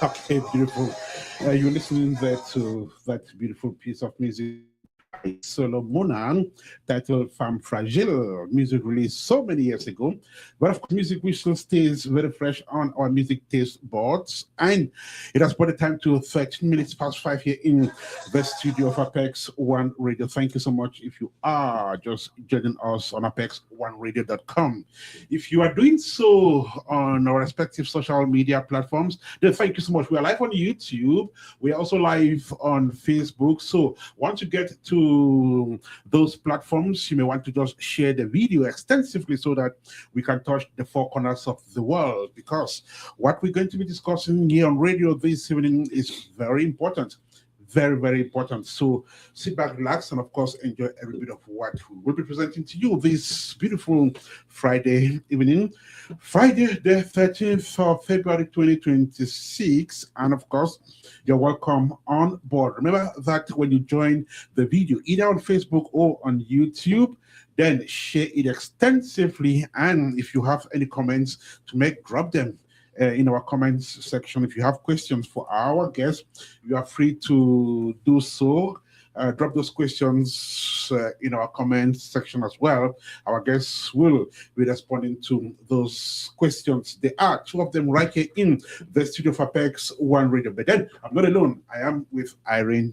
Okay, beautiful. You're listening there to that beautiful piece of music by Solomon titled Femme Fragile. Music released so many years ago. But of course, music which still stays very fresh on our music taste boards. And it has brought the time to 13 minutes past 5 here in the studio of Apex One Radio. Thank you so much if you are just joining us on apex1radio.com. If you are doing so on our respective social media platforms, then thank you so much. We are live on YouTube. We are also live on Facebook. So once you get to those platforms, you may want to just share the video extensively so that we can touch the four corners of the world. Because what we're going to be discussing here on radio this evening is very important. Very, very important. So sit back, relax, and of course, enjoy every bit of what we will be presenting to you this beautiful Friday evening, Friday, the 13th of February 2026. And of course, you're welcome on board. Remember that when you join the video, either on Facebook or on YouTube, then share it extensively. And if you have any comments to make, drop them in our comments section. If you have questions for our guests, you are free to do so. Drop those questions in our comments section as well. Our guests will be responding to those questions. There are two of them right here in the studio of Apex One Radio. But then I'm not alone. I am with Irina.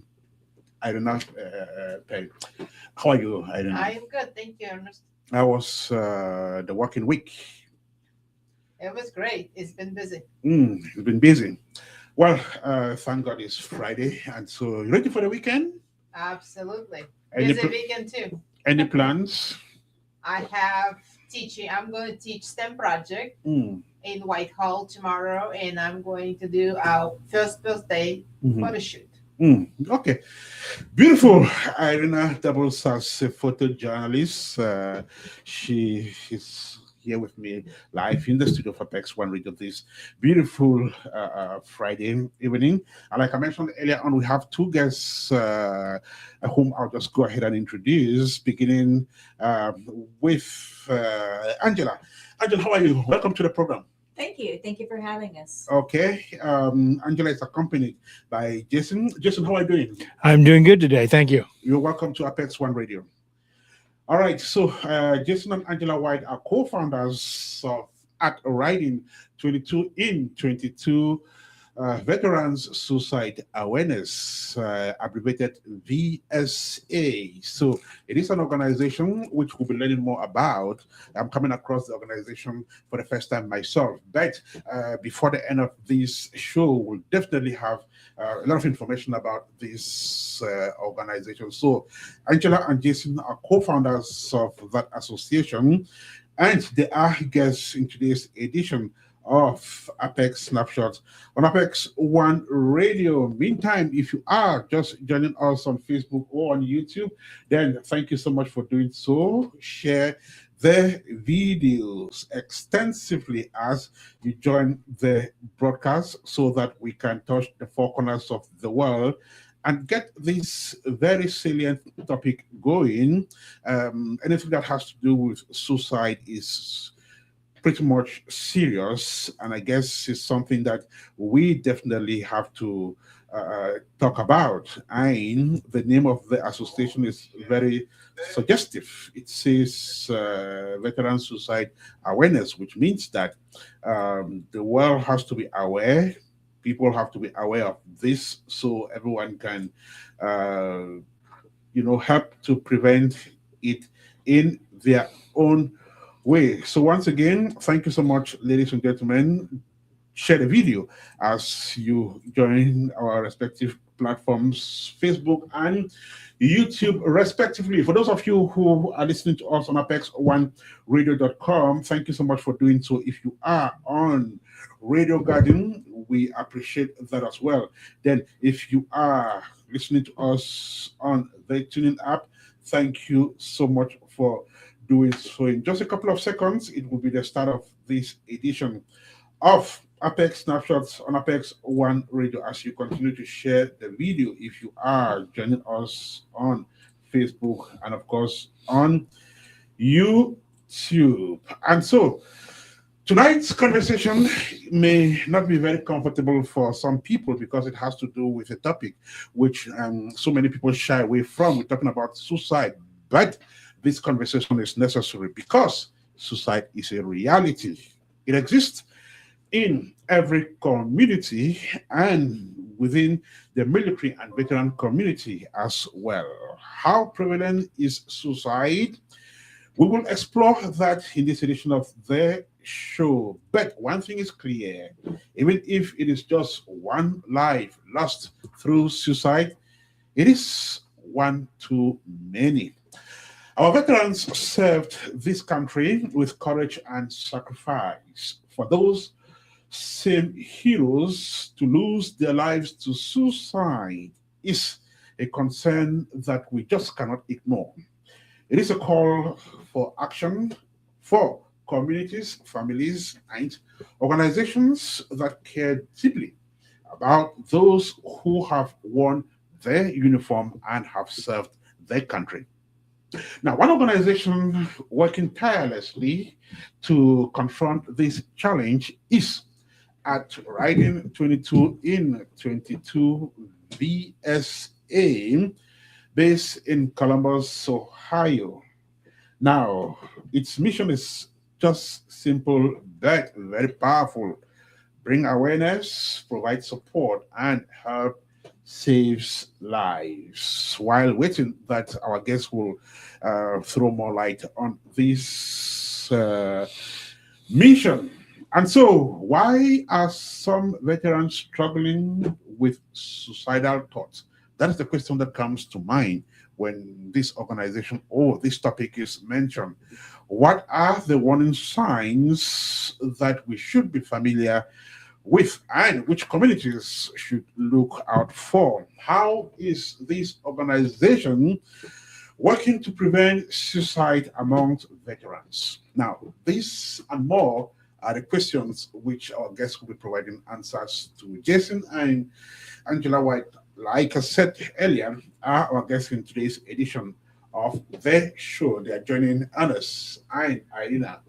Perry. How are you, Irina? I am good, thank you, Ernest. How was the working week? It was great. It's been busy. It's been busy. Well, thank God it's Friday, and so you ready for the weekend? Absolutely. Any Busy pl- weekend too. Any plans? I have teaching. I'm going to teach STEM project Mm, in Whitehall tomorrow, and I'm going to do our first birthday mhm, photo shoot. Okay, beautiful. Irina doubles as a photojournalist. She is here with me live in the studio for Apex One Radio this beautiful Friday evening. And like I mentioned earlier on, we have two guests whom I'll just go ahead and introduce, beginning with Angela. Angela, how are you? Welcome to the program. Thank you. Thank you for having us. Okay, Angela is accompanied by Jason. Jason, how are you doing? I'm doing good today. Thank you. You're welcome to Apex One Radio. All right, so Jason and Angela White are co-founders of At Riding 22 in 22 Veterans Suicide Awareness, abbreviated VSA. So it is an organization which we'll be learning more about. I'm coming across the organization for the first time myself, but before the end of this show, we'll definitely have a lot of information about this organization. So Angela and Jason are co-founders of that association, and they are guests in today's edition of Apex Snapshot on Apex One Radio. Meantime, if you are just joining us on Facebook or on YouTube, then thank you so much for doing so. Share the videos extensively as you join the broadcast so that we can touch the four corners of the world and get this very salient topic going. Anything that has to do with suicide is pretty much serious, and I guess it's something that we definitely have to talk about. And the name of the association is very suggestive. It says Veteran Suicide Awareness, which means that the world has to be aware. People have to be aware of this, so everyone can, help to prevent it in their own way. So once again, thank you so much, ladies and gentlemen. Share the video as you join our respective platforms, Facebook and YouTube, respectively. For those of you who are listening to us on apex1radio.com, thank you so much for doing so. If you are on Radio Garden, we appreciate that as well. Then, if you are listening to us on the tuning app, thank you so much for doing so. In just a couple of seconds, it will be the start of this edition of Apex Snapshots on Apex One Radio as you continue to share the video if you are joining us on Facebook and, of course, on YouTube. And so, Tonight's conversation may not be very comfortable for some people because it has to do with a topic which so many people shy away from. We're talking about suicide, but this conversation is necessary because suicide is a reality. It exists in every community and within the military and veteran community as well. How prevalent is suicide? We will explore that in this edition of the show. But one thing is clear, even if it is just one life lost through suicide, it is one too many. Our veterans served this country with courage and sacrifice. For those same heroes to lose their lives to suicide is a concern that we just cannot ignore. It is a call for action for communities, families, and organizations that care deeply about those who have worn their uniform and have served their country. Now, one organization working tirelessly to confront this challenge is at Riding 22 in 22 VSA, based in Columbus, Ohio. Now, its mission is just simple but very powerful. Bring awareness, provide support, and help saves lives. While waiting that our guests will throw more light on this mission. And so, why are some veterans struggling with suicidal thoughts? That is the question that comes to mind when this organization or this topic is mentioned. What are the warning signs that we should be familiar with and which communities should look out for? How is this organization working to prevent suicide among veterans? Now, this and more are the questions which our guests will be providing answers to. Jason and Angela White, like I said earlier, are our guests in today's edition of the show. They are joining Ernest and Irina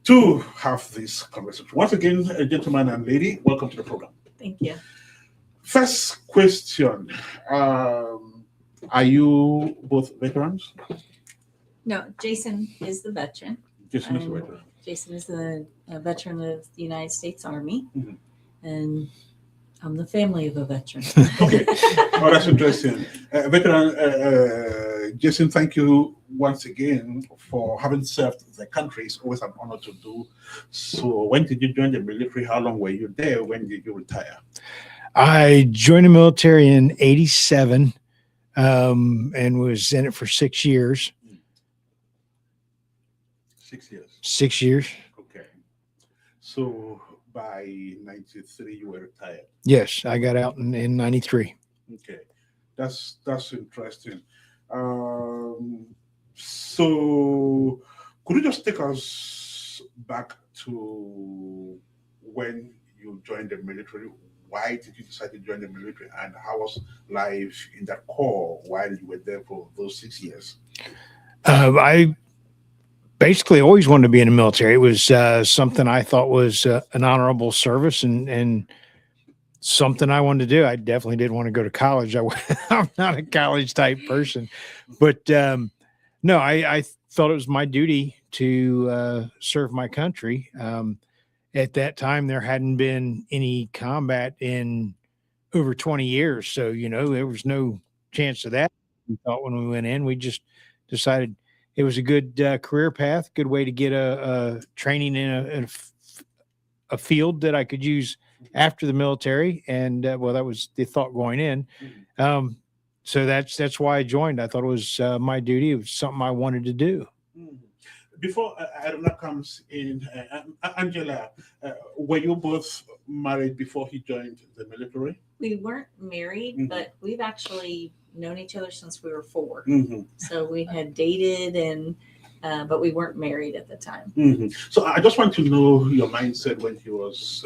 to have this conversation. Once again, gentlemen and lady, welcome to the program. Thank you. First question. Are you both veterans? No, Jason is the veteran. Jason is a veteran. Jason is a veteran of the United States Army, and I'm the family of a veteran. Okay. Oh, that's interesting. Veteran Jason, thank you once again for having served the country. It's always an honor to do. So, when did you join the military? How long were you there? When did you retire? I joined the military in '87 and was in it for 6 years. 6 years. 6 years. Okay. So by 93, you were retired. Yes, I got out in '93. Okay. That's interesting. So could you just take us back to when you joined the military? Why did you decide to join the military, and how was life in that corps while you were there for those 6 years? I basically always wanted to be in the military. It was something I thought was an honorable service and something I wanted to do. I definitely didn't want to go to college. I'm not a college type person, but no, I thought it was my duty to serve my country. At that time, there hadn't been any combat in over 20 years. So, there was no chance of that. We thought when we went in, we just decided it was a good career path, good way to get a training in a field that I could use after the military. And well, that was the thought going in. So that's why I joined. I thought it was my duty. It was something I wanted to do. Before Irina comes in, Angela, were you both married before he joined the military? We weren't married, but we've actually known each other since we were 4. Mm-hmm. So we had dated and but we weren't married at the time. Mhm. So I just want to know your mindset when he was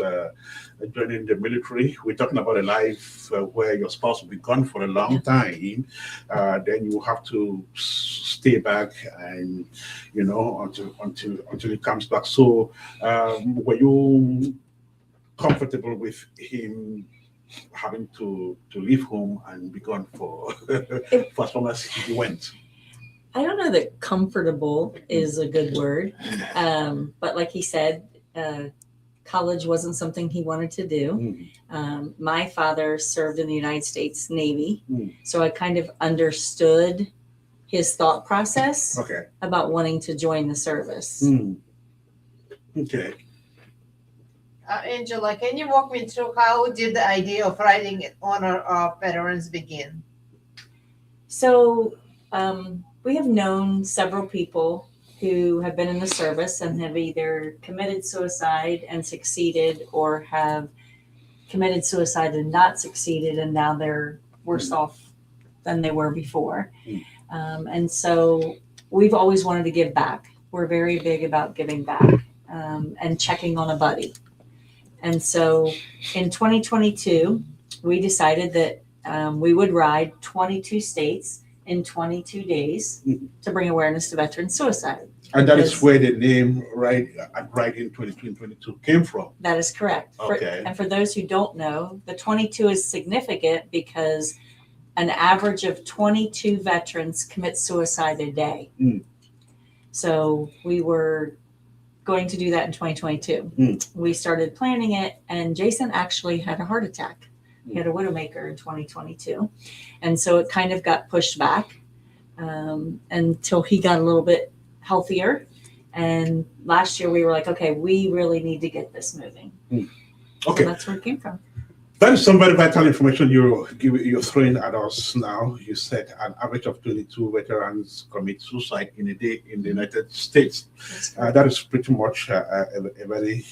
joining the military. We're talking about a life where your spouse will be gone for a long time. Then you have to stay back, and until he comes back. So were you comfortable with him having to leave home and be gone for for as long as he went? I don't know that comfortable is a good word, but like he said, college wasn't something he wanted to do. My father served in the United States Navy, so I kind of understood his thought process about wanting to join the service. Okay. Angela, can you walk me through how did the idea of writing in honor of veterans begin? So we have known several people who have been in the service and have either committed suicide and succeeded, or have committed suicide and not succeeded, and now they're worse off than they were before. And so we've always wanted to give back. We're very big about giving back and checking on a buddy. And so in 2022, we decided that we would ride 22 states in 22 days to bring awareness to veteran suicide. And that is where the name Right in 22 came from. That is correct. Okay. And for those who don't know, the 22 is significant because an average of 22 veterans commit suicide a day. So we were going to do that in 2022. We started planning it, and Jason actually had a heart attack. He had a widowmaker in 2022. And so it kind of got pushed back until he got a little bit healthier. And last year we were like, okay, we really need to get this moving. Okay. So that's where it came from. That is some very vital information you're throwing at us now. You said an average of 22 veterans commit suicide in a day in the United States. That is pretty much a very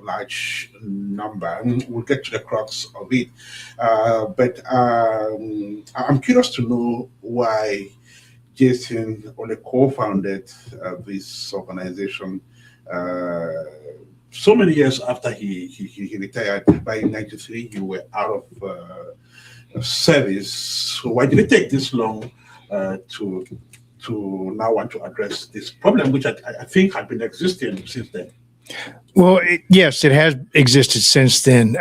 large number. We'll get to the crux of it. But I'm curious to know why Jason only co-founded this organization so many years after he retired. By 93, you were out of service. So why did it take this long to now want to address this problem, which I think had been existing since then? Well, yes, it has existed since then.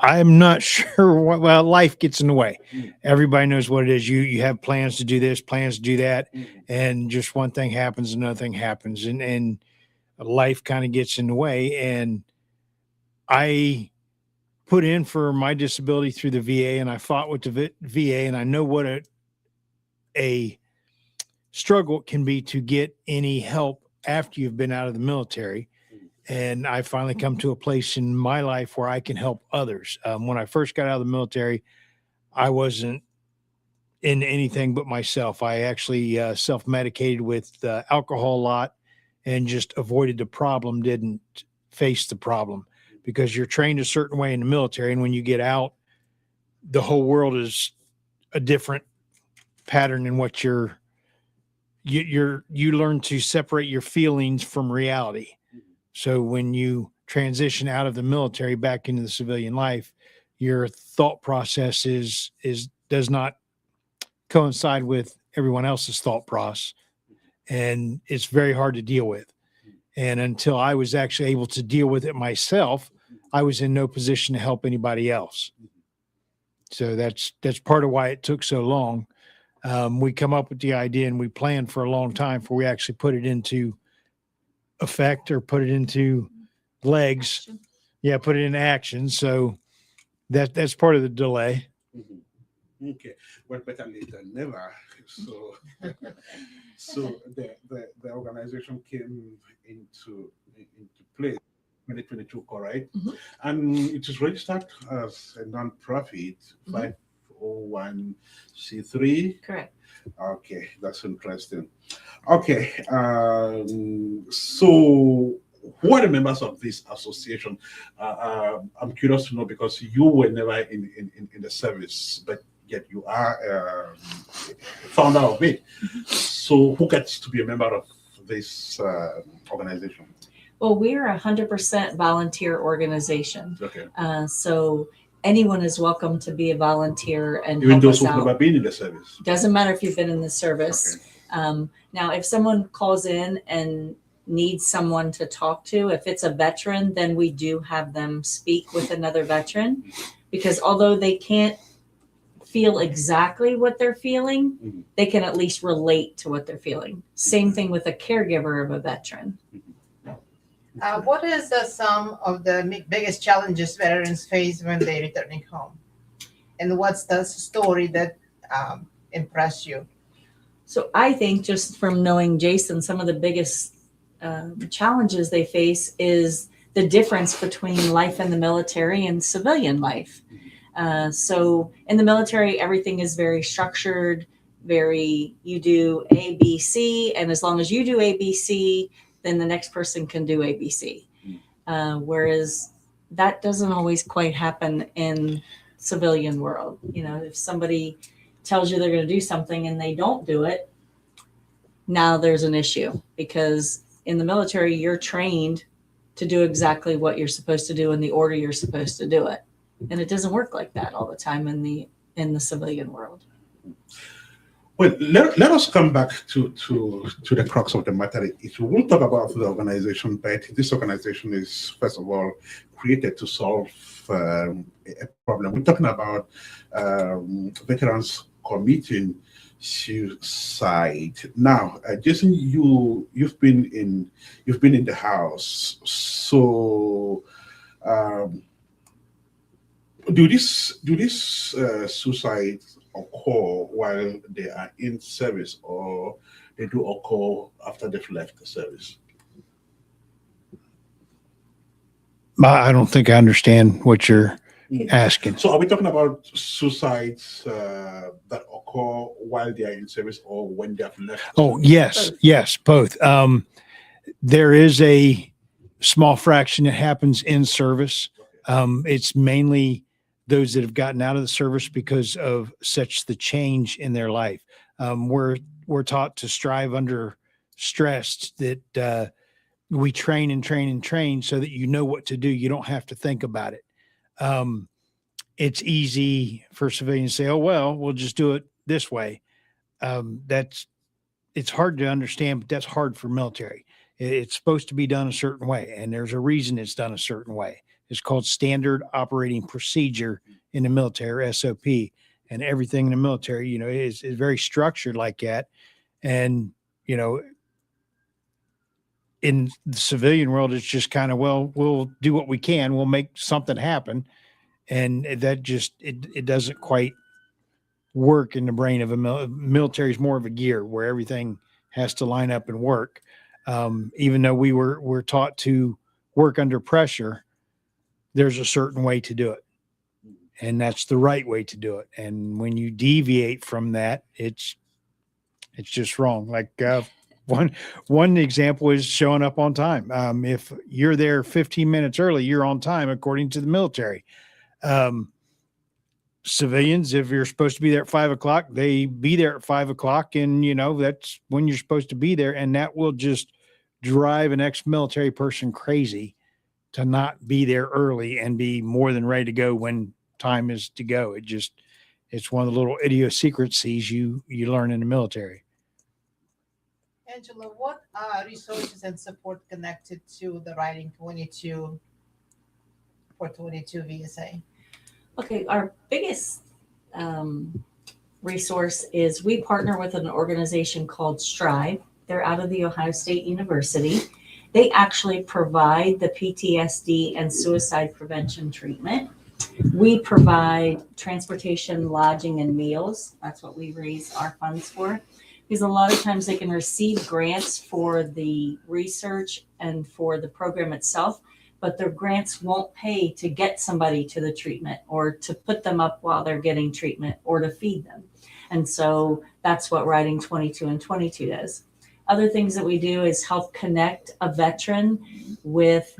I'm not sure what, well, life gets in the way. Everybody knows what it is. You have plans to do this, plans to do that, and just one thing happens, another thing happens, and life kind of gets in the way. And I put in for my disability through the VA, and I fought with the VA, and I know what a struggle it can be to get any help after you've been out of the military. And I finally come to a place in my life where I can help others. When I first got out of the military, I wasn't in anything but myself. I actually self-medicated with alcohol a lot and just avoided the problem, didn't face the problem, because you're trained a certain way in the military. And when you get out, the whole world is a different pattern in what you learn to separate your feelings from reality. So when you transition out of the military back into the civilian life, your thought process does not coincide with everyone else's thought process, and it's very hard to deal with. And until I was actually able to deal with it myself, I was in no position to help anybody else. So that's part of why it took so long. We come up with the idea and we planned for a long time before we actually put it into effect or put it into legs. Yeah, put it in action. So that's part of the delay. Okay, well, better late than never. So the organization came into place 2022, correct? And it is registered as a non-profit, 501c3. Correct. Okay, that's interesting. Okay, so who are the members of this association? I'm curious to know, because you were never in the service, but yet you are founder of it. So who gets to be a member of this organization? Well, we're a 100% volunteer organization. Okay. So anyone is welcome to be a volunteer and Even help those us who've out. never been in the service. Doesn't matter if you've been in the service. Okay. Now, if someone calls in and needs someone to talk to, if it's a veteran, then we do have them speak with another veteran, because although they can't feel exactly what they're feeling, they can at least relate to what they're feeling. Same thing with a caregiver of a veteran. What is some of the biggest challenges veterans face when they're returning home? And what's the story that impressed you? So I think, just from knowing Jason, some of the biggest challenges they face is the difference between life in the military and civilian life. So in the military, everything is very structured, you do A, B, C, and as long as you do A, B, C, then the next person can do A, B, C. Whereas that doesn't always quite happen in civilian world. You know, if somebody tells you they're going to do something and they don't do it, now there's an issue, because in the military, you're trained to do exactly what you're supposed to do in the order you're supposed to do it. And it doesn't work like that all the time in the civilian world. Well, let us come back to the crux of the matter. We won't talk about the organization, but this organization is, first of all, created to solve a problem. We're talking about veterans committing suicide. Now, Jason, you've been in the house. So, do this suicide occur while they are in service, or they do occur after they've left the service? I don't think I understand what you're asking. So are we talking about suicides that occur while they are in service or when they have left? Oh, yes, both. There is a small fraction that happens in service. It's mainly those that have gotten out of the service because of such the change in their life. We're taught to strive under stress, that we train and train and train so that you know what to do. You don't have to think about it. It's easy for civilians to say, oh, well, we'll just do it this way. It's hard to understand, but that's hard for military. It's supposed to be done a certain way, and there's a reason it's done a certain way. It's called standard operating procedure in the military, SOP, and everything in the military, is very structured like that. And, in the civilian world, it's just kind of, well, we'll do what we can. We'll make something happen. And that just, it doesn't quite work in the brain of a military. Is more of a gear where everything has to line up and work. Even though we're taught to work under pressure, there's a certain way to do it, and that's the right way to do it. And when you deviate from that, it's just wrong. Like one example is showing up on time. If you're there 15 minutes early, you're on time according to the military. Civilians, if you're supposed to be there at 5 o'clock, they be there at 5 o'clock, and that's when you're supposed to be there, and that will just drive an ex-military person crazy to not be there early and be more than ready to go when time is to go. It's one of the little idiosyncrasies you learn in the military. Angela, what resources and support connected to the Writing 22 for 22 VSA? Okay, our biggest resource is we partner with an organization called Strive. They're out of the Ohio State University. They actually provide the PTSD and suicide prevention treatment. We provide transportation, lodging, and meals. That's what we raise our funds for. Because a lot of times they can receive grants for the research and for the program itself, but their grants won't pay to get somebody to the treatment or to put them up while they're getting treatment or to feed them. And so that's what Writing 22 and 22 does. Other things that we do is help connect a veteran with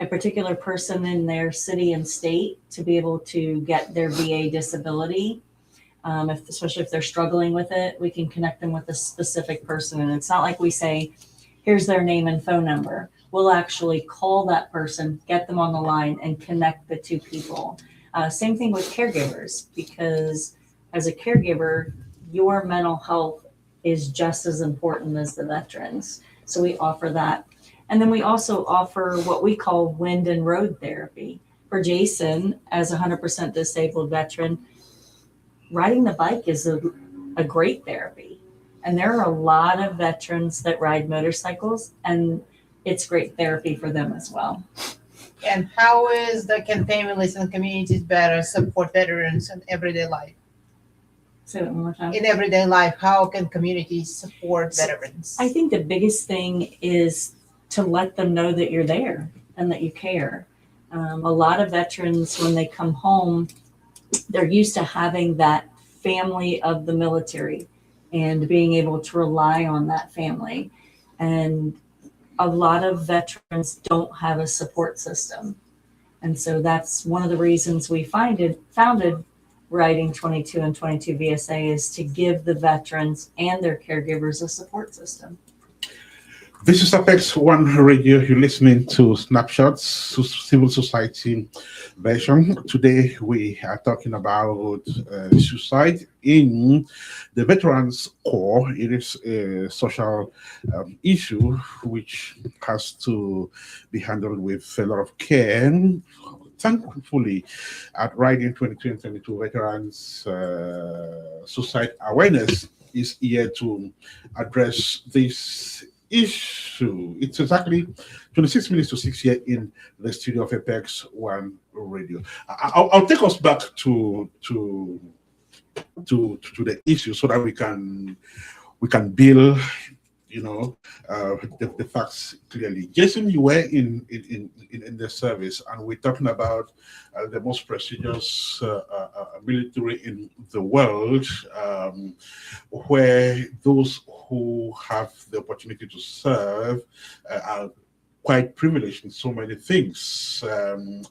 a particular person in their city and state to be able to get their VA disability. Especially if they're struggling with it, we can connect them with a specific person. And it's not like we say, here's their name and phone number. We'll actually call that person, get them on the line, and connect the two people. Same thing with caregivers, because as a caregiver, your mental health is just as important as the veterans. So we offer that. And then we also offer what we call wind and road therapy. For Jason, as a 100% disabled veteran, riding the bike is a great therapy. And there are a lot of veterans that ride motorcycles, and it's great therapy for them as well. And how can families and communities better support veterans in everyday life? Say that one more time. In everyday life, how can communities support veterans? I think the biggest thing is to let them know that you're there and that you care. A lot of veterans, when they come home, they're used to having that family of the military and being able to rely on that family. And a lot of veterans don't have a support system. And so that's one of the reasons we founded Writing 22 and 22 VSA, is to give the veterans and their caregivers a support system. This is Apex One Radio. You're listening to Snapshots, Civil Society version. Today we are talking about suicide in the Veterans Corps. It is a social issue which has to be handled with a lot of care. Thankfully, at Writing 22 and 22 Veterans Suicide Awareness is here to address this issue. It's exactly 26 minutes to 6 here in the studio of Apex One Radio. I'll take us back to the issue so that we can build, the facts clearly. Jason, you were in the service, and we're talking about the most prestigious military in the world, where those who have the opportunity to serve are quite privileged in so many things.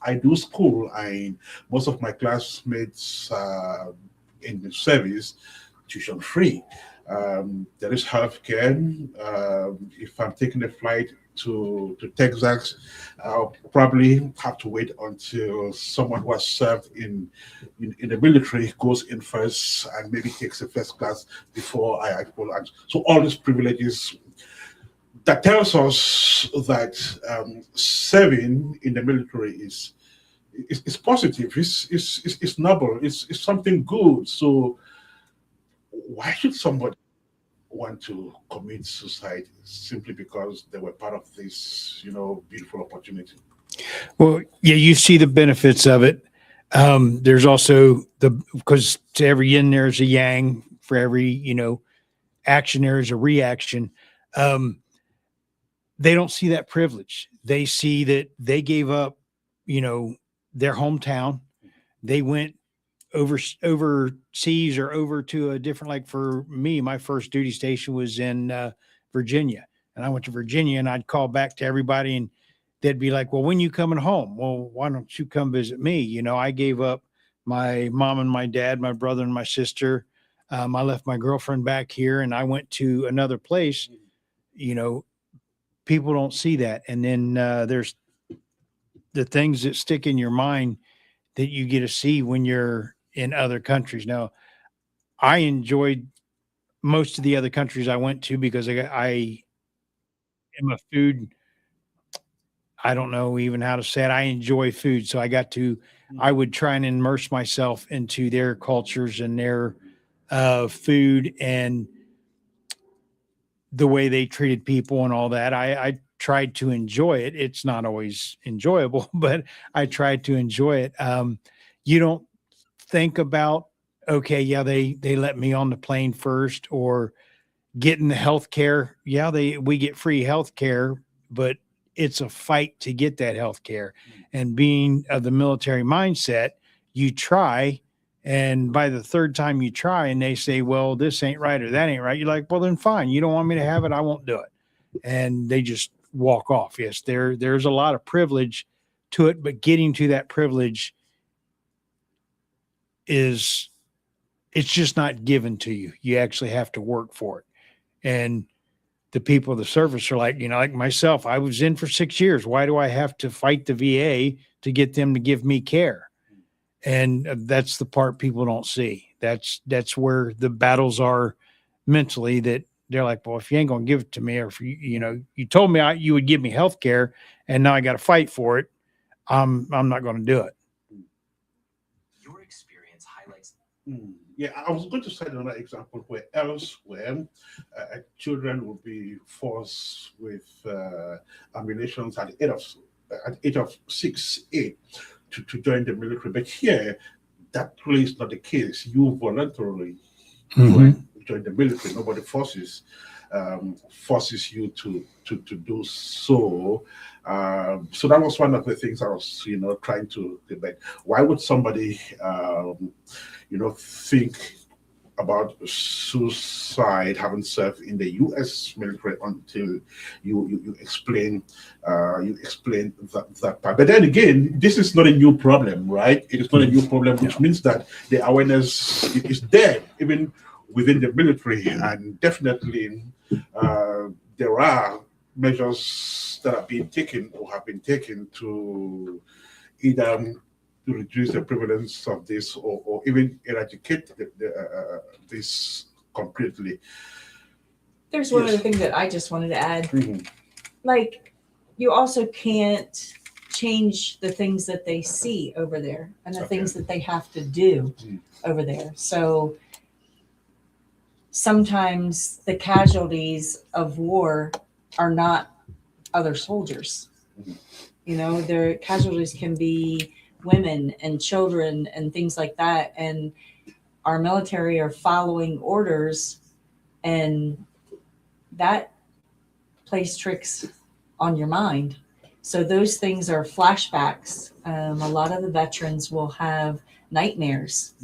I do school, and most of my classmates in the service tuition free. There is healthcare. If I'm taking a flight to Texas, I'll probably have to wait until someone who has served in the military goes in first and maybe takes a first class before I pull out. So all these privileges, that tells us that serving in the military is positive. It's noble. It's something good. So why should somebody want to commit suicide simply because they were part of this, beautiful opportunity? Well, yeah, you see the benefits of it. There's also because to every yin there's a yang. For every action there's a reaction. They don't see that privilege. They see that they gave up, their hometown. They went overseas or over to a different, like for me, my first duty station was in Virginia, and I went to Virginia, and I'd call back to everybody, and they'd be like, well, when you coming home? Well, why don't you come visit me? I gave up my mom and my dad, my brother and my sister. I left my girlfriend back here, and I went to another place. People don't see that. And then there's the things that stick in your mind that you get to see when you're in other countries. Now, I enjoyed most of the other countries I went to because I am a food. I don't know even how to say it. I enjoy food. So I would try and immerse myself into their cultures and their food and the way they treated people and all that. I tried to enjoy it. It's not always enjoyable, but I tried to enjoy it. You don't think about, okay, yeah, they let me on the plane first, or getting the health care. Yeah, we get free health care, but it's a fight to get that health care. And being of the military mindset, you try, and by the third time you try and they say, well, this ain't right or that ain't right, you're like, well, then fine. You don't want me to have it, I won't do it. And they just walk off. Yes, there's a lot of privilege to it, but getting to that privilege is it's just not given to you. You actually have to work for it. And the people of the service are like, like myself, I was in for 6 years. Why do I have to fight the VA to get them to give me care? And that's the part people don't see. That's where the battles are mentally, that they're like, well, if you ain't going to give it to me, or if you told me you would give me health care and now I got to fight for it, I'm not going to do it. Your experience highlights. Yeah, I was going to cite another example where elsewhere children will be forced with ammunitions at the age of 6, 8 to join the military. But here, that really is not the case. You voluntarily join the military. Nobody forces you to do so. So that was one of the things I was, trying to debate. Why would somebody, think about suicide having served in the U.S. military until you explain that part? But then again, this is not a new problem, right? It is not a new problem, which means that the awareness is there, even within the military, and definitely there are measures that are being taken or have been taken to either to reduce the prevalence of this or even eradicate this completely. There's one other thing that I just wanted to add. Mhm. Like, you also can't change the things that they see over there and the things that they have to do over there. So sometimes the casualties of war are not other soldiers. Their casualties can be women and children and things like that. And our military are following orders, and that plays tricks on your mind. So those things are flashbacks. A lot of the veterans will have nightmares.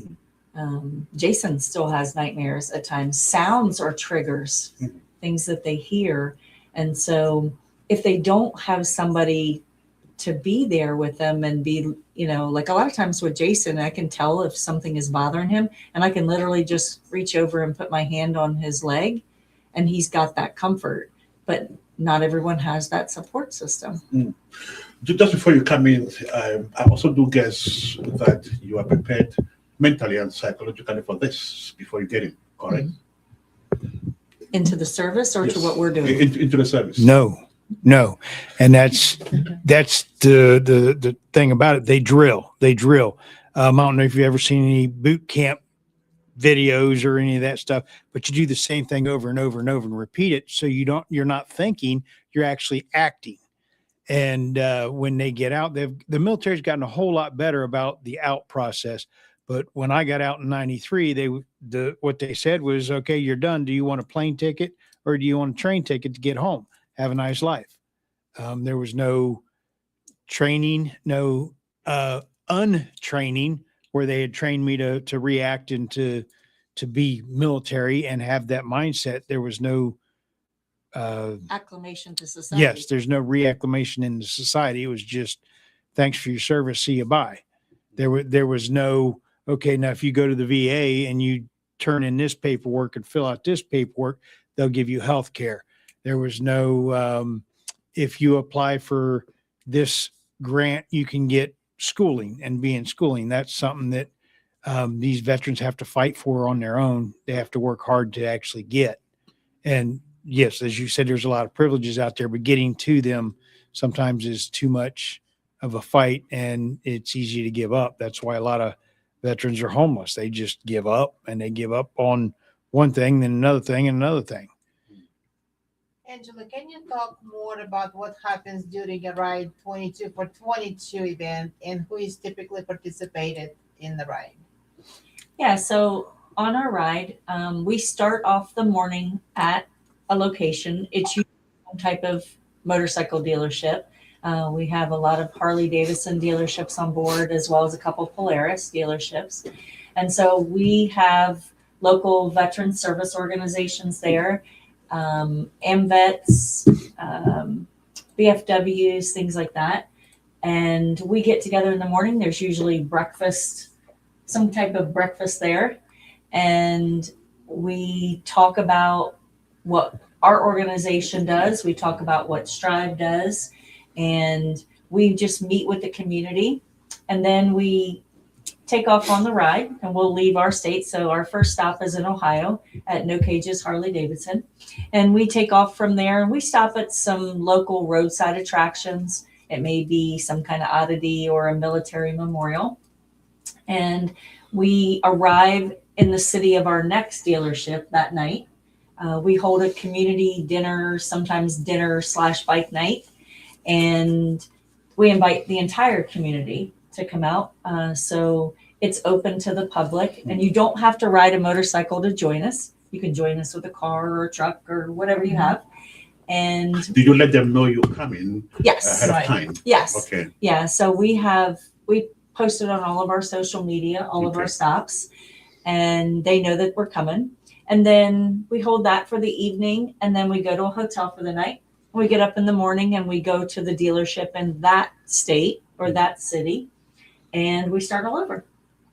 Jason still has nightmares at times. Sounds are triggers, things that they hear. And so if they don't have somebody to be there with them and be, like a lot of times with Jason, I can tell if something is bothering him, and I can literally just reach over and put my hand on his leg, and he's got that comfort. But not everyone has that support system. Just before you come in, I also do guess that you are prepared mentally and psychologically for this before you get in, correct? Into the service or to what we're doing? Into the service. No. And that's the thing about it. They drill. I don't know if you've ever seen any boot camp videos or any of that stuff, but you do the same thing over and over and over and repeat it. So you're not thinking, you're actually acting. And when they get out, the military's gotten a whole lot better about the out process. But when I got out in 93, what they said was, okay, you're done. Do you want a plane ticket or do you want a train ticket to get home? Have a nice life. There was no training, no untraining, where they had trained me to react and to be military and have that mindset. There was no acclimation to society. Yes, there's no reacclimation in the society. It was just, thanks for your service, see you, bye. There was no, okay, now if you go to the VA and you turn in this paperwork and fill out this paperwork, they'll give you health care. There was no, if you apply for this grant, you can get schooling and be in schooling. That's something that these veterans have to fight for on their own. They have to work hard to actually get. And yes, as you said, there's a lot of privileges out there, but getting to them sometimes is too much of a fight and it's easy to give up. That's why a lot of veterans are homeless. They just give up, and they give up on one thing, then another thing, and another thing. Angela, can you talk more about what happens during a ride 22 for 22 event and who is typically participated in the ride? Yeah, so on our ride, we start off the morning at a location. It's usually some type of motorcycle dealership. We have a lot of Harley Davidson dealerships on board, as well as a couple Polaris dealerships. And so we have local veteran service organizations there. AMVETS, BFWs, things like that. And we get together in the morning. There's usually breakfast, some type of breakfast there. and we talk about what our organization does. We talk about what Strive does, and we just meet with the community, and then we take off on the ride, and we'll leave our state. So our first stop is in Ohio at No Cages Harley Davidson, and we take off from there, and we stop at some local roadside attractions. It may be some kind of oddity or a military memorial, and we arrive in the city of our next dealership that night. We hold a community dinner, sometimes dinner/bike night, and we invite the entire community to come out. So it's open to the public, and you don't have to ride a motorcycle to join us. You can join us with a car or a truck or whatever you have. And Do you let them know you're coming yes, ahead of time? yes, Okay. yeah. So we posted on all of our social media, all of our stops, and they know that we're coming. And then we hold that for the evening, and then we go to a hotel for the night. We get up in the morning and we go to the dealership in that state or that city, and we start all over.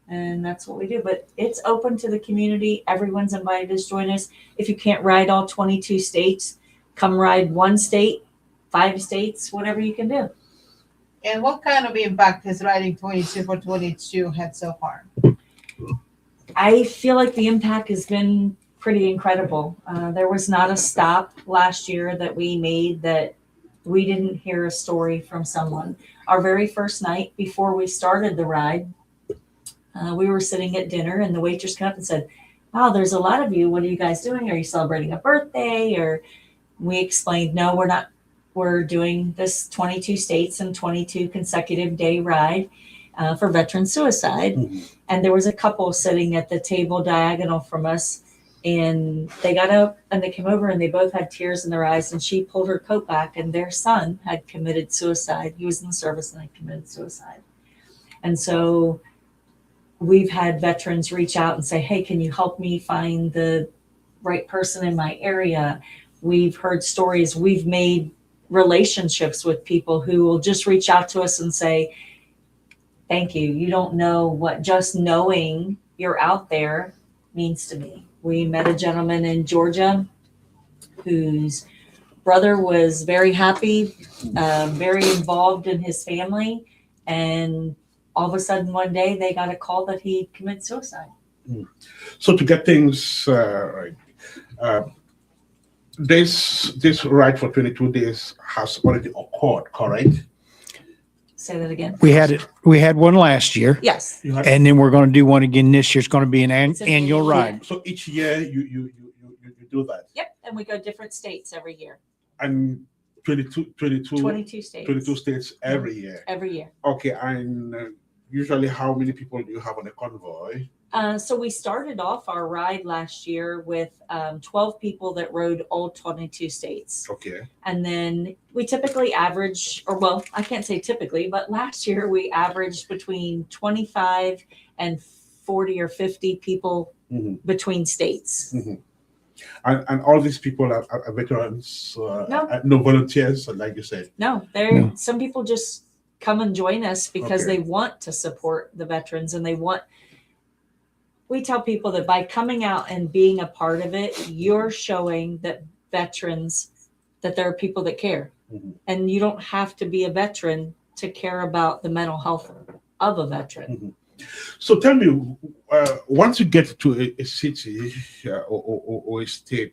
And that's what we do. But it's open to the community. Everyone's invited to join us. If you can't ride all 22 states, come ride one state, 5 states, whatever you can do. And what kind of impact has riding 22 for 22 had so far? I feel like the impact has been pretty incredible. There was not a stop last year that we made that we didn't hear a story from someone. Our very first night before we started the ride, we were sitting at dinner, and the waitress came up and said, "Wow, there's a lot of you. What are you guys doing? Are you celebrating a birthday?" Or we explained, "No, we're not. We're doing this 22 states and 22 consecutive day ride for veteran suicide." Mhm. And there was a couple sitting at the table diagonal from us, and they got up and they came over, and they both had tears in their eyes, and she pulled her coat back, and their son had committed suicide. He was in the service and had committed suicide. And so we've had veterans reach out and say, "Hey, can you help me find the right person in my area?" We've heard stories. We've made relationships with people who will just reach out to us and say, "Thank you. You don't know what just knowing you're out there means to me." We met a gentleman in Georgia whose brother was very happy, very involved in his family, and all of a sudden one day they got a call that he committed suicide. So to get things right, this ride for 22 days has already occurred, correct? Say that again. We had one last year, Yes. You had, and then we're going to do one again this year. It's going to be an It's an annual annual, ride. so each year you do that, Yep. And we go different states every year. and 22 22 states. 22 states every year. Every year. Okay, and usually how many people do you have on a convoy? So we started off our ride last year with 12 people that rode all 22 states. Okay. And then we typically average, or well, I can't say typically, but last year we averaged between 25 and 40 or 50 people Mhm. between states. Mhm. And all these people are veterans, No. no volunteers, like you said. No, No. some people just come and join us because Okay. they want to support the veterans, and we tell people that by coming out and being a part of it, you're showing that veterans, that there are people that care. Mhm. And you don't have to be a veteran to care about the mental health of a veteran. So tell me, once you get to a city or a state,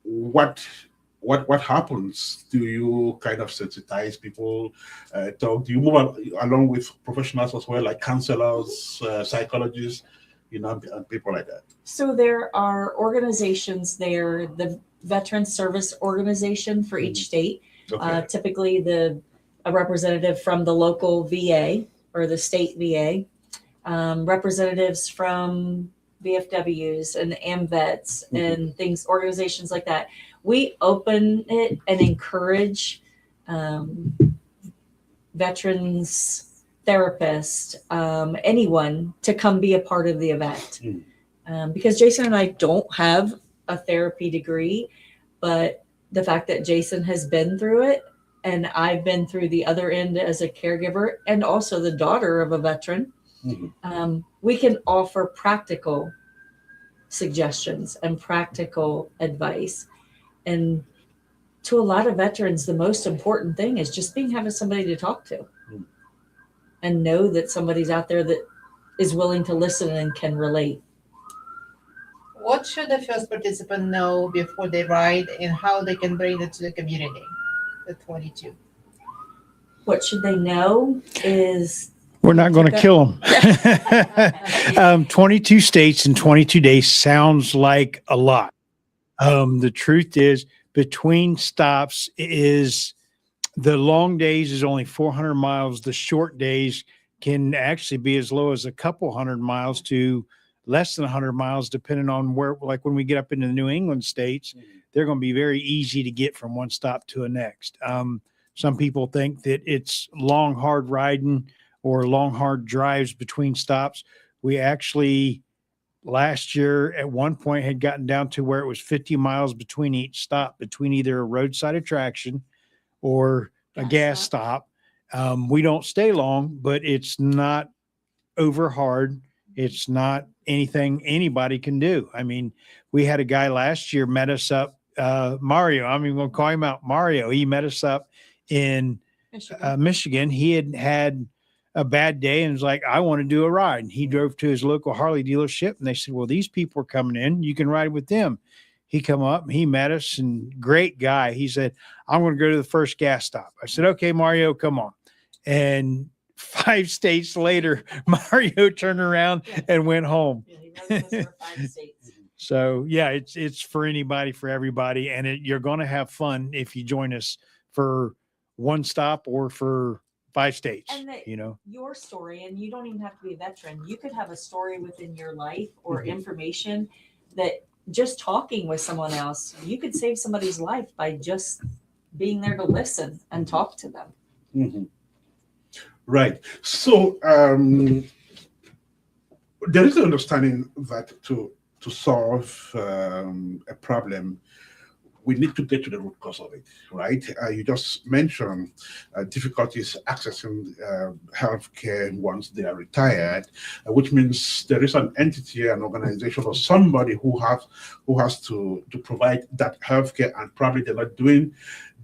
what happens? Do you kind of sensitize people? Do you move along with professionals as well, like counselors, psychologists, and people like that? So there are organizations there, the Veteran Service Organization for each state, Okay. typically a representative from the local VA or the state VA, representatives from VFWs and AMVETs and things, organizations like that. We open it and encourage veterans, therapists, anyone to come be a part of the event. Because Jason and I don't have a therapy degree, but the fact that Jason has been through it, and I've been through the other end as a caregiver and also the daughter of a veteran, We can offer practical suggestions and practical advice. And to a lot of veterans, the most important thing is just having somebody to talk to and know that somebody's out there that is willing to listen and can relate. What should the first participant know before they ride and how they can bring it to the community? The 22. What should they know is We're not going to kill them. 22 states in 22 days sounds like a lot. The truth is, between stops is the long days is only 400 miles. The short days can actually be as low as a couple hundred miles to less than 100 miles, depending on where, like when we get up into the New England states, they're going to be very easy to get from one stop to the next. Some people think that it's long, hard riding or long, hard drives between stops. We actually last year at one point had gotten down to where it was 50 miles between each stop, between either a roadside attraction or a gas stop. We don't stay long, but it's not over hard. It's not anything anybody can do. I mean, we had a guy last year met us up, Mario. I'm even going to call him out, Mario. He met us up in Michigan. He had a bad day and was like, I want to do a ride. And he drove to his local Harley dealership and they said, well, these people are coming in. You can ride with them. He come up, he met us, and great guy. He said, I'm going to go to the first gas stop. I said, okay, Mario, come on. And 5 states later, Mario turned around and went home. So yeah, it's for anybody, for everybody. And you're going to have fun if you join us for one stop or for 5 states, and your story, and you don't even have to be a veteran. You could have a story within your life or information that just talking with someone else, you could save somebody's life by just being there to listen and talk to them. Right. So there is an understanding that to solve a problem, we need to get to the root cause of it, right? You just mentioned difficulties accessing healthcare once they are retired, which means there is an entity, an organization, or somebody who has to provide that healthcare, and probably they're not doing